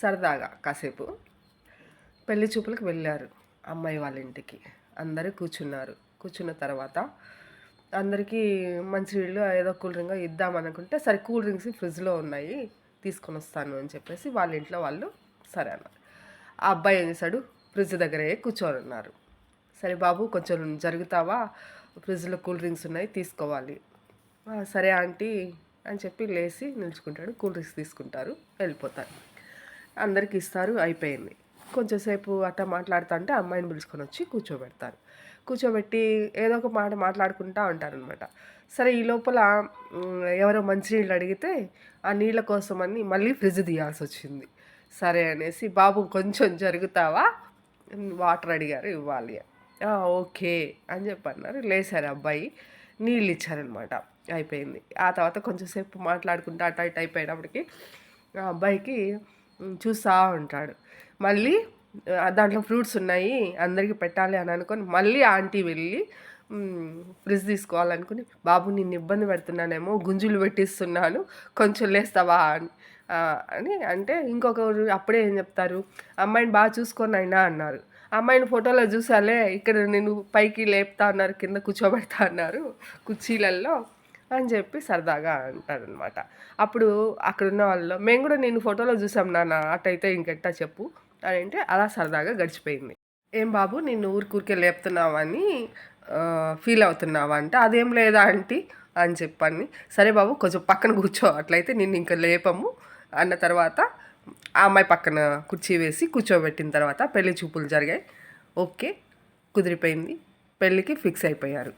సరదాగా కాసేపు పెళ్లి చూపులకు వెళ్ళారు అమ్మాయి వాళ్ళ ఇంటికి. అందరూ కూర్చున్నారు. కూర్చున్న తర్వాత అందరికీ మంచినీళ్ళు ఏదో కూల్ డ్రింక్ ఇద్దామనుకుంటే, సరే కూల్ డ్రింక్స్ ఫ్రిడ్జ్లో ఉన్నాయి తీసుకొని వస్తాను అని చెప్పేసి వాళ్ళ ఇంట్లో వాళ్ళు సరే అన్నారు. ఆ అబ్బాయి ఏం చేశాడు, ఫ్రిడ్జ్ దగ్గరే కూర్చొని ఉన్నారు. సరే బాబు కొంచెం జరుగుతావా, ఫ్రిడ్జ్లో కూల్ డ్రింక్స్ ఉన్నాయి తీసుకోవాలి. సరే ఆంటీ అని చెప్పి లేచి నిల్చుకుంటాడు. కూల్ డ్రింక్స్ తీసుకుంటారు, వెళ్ళిపోతారు. అందరికి ఇస్తారు, అయిపోయింది. కొంచెంసేపు అట్లా మాట్లాడుతూ అంటే అమ్మాయిని పిలుచుకొని వచ్చి కూర్చోబెడతారు. కూర్చోబెట్టి ఏదో ఒక మాట మాట్లాడుకుంటూ ఉంటారనమాట. సరే ఈ లోపల ఎవరో మంచినీళ్ళు అడిగితే ఆ నీళ్ళ కోసమని మళ్ళీ ఫ్రిడ్జ్ తీయాల్సి వచ్చింది. సరే అనేసి బాబు కొంచెం జరుగుతావా, వాటర్ అడిగారు ఇవ్వాలి. ఓకే అని చెప్పి అన్నారు. లేచారు అబ్బాయి, నీళ్ళు ఇచ్చారనమాట. అయిపోయింది. ఆ తర్వాత కొంచెంసేపు మాట్లాడుకుంటూ అటు ఇటు అయిపోయేటప్పటికి ఆ అబ్బాయికి చూస్తూ ఉంటాడు. మళ్ళీ దాంట్లో ఫ్రూట్స్ ఉన్నాయి అందరికీ పెట్టాలి అని అనుకొని మళ్ళీ ఆంటీ వెళ్ళి ఫ్రిడ్జ్ తీసుకోవాలనుకుని, బాబు నిన్ను ఇబ్బంది పెడుతున్నానేమో, గుంజులు పెట్టిస్తున్నాను, కొంచెం లేస్తావా అని అంటే ఇంకొకరు అప్పుడే ఏం చెప్తారు, అమ్మాయిని బాగా చూసుకొని అయినా అన్నారు. అమ్మాయిని ఫోటోలో చూసాలే, ఇక్కడ నేను పైకి లేపుతా అన్నారు, కింద కూర్చోబెడతా అన్నారు కుర్చీలల్లో అని చెప్పి సరదాగా అంటారనమాట. అప్పుడు అక్కడున్న వాళ్ళు, మేము కూడా నేను ఫోటోలో చూసాం నాన్న, అటైతే ఇంకెట్టా చెప్పు అని అంటే అలా సరదాగా గడిచిపోయింది. ఏం బాబు నిన్ను ఊరికే లేపుతున్నావా అని ఫీల్ అవుతున్నావా అంటే, అదేం లేదా ఆంటీ అని చెప్పని. సరే బాబు కొంచెం పక్కన కూర్చో, అట్లయితే నిన్ను ఇంకా లేపము అన్న తర్వాత ఆ అమ్మాయి పక్కన కుర్చీ వేసి కూర్చోబెట్టిన తర్వాత పెళ్లి చూపులు జరిగాయి. ఓకే, కుదిరిపోయింది, పెళ్ళికి ఫిక్స్ అయిపోయారు.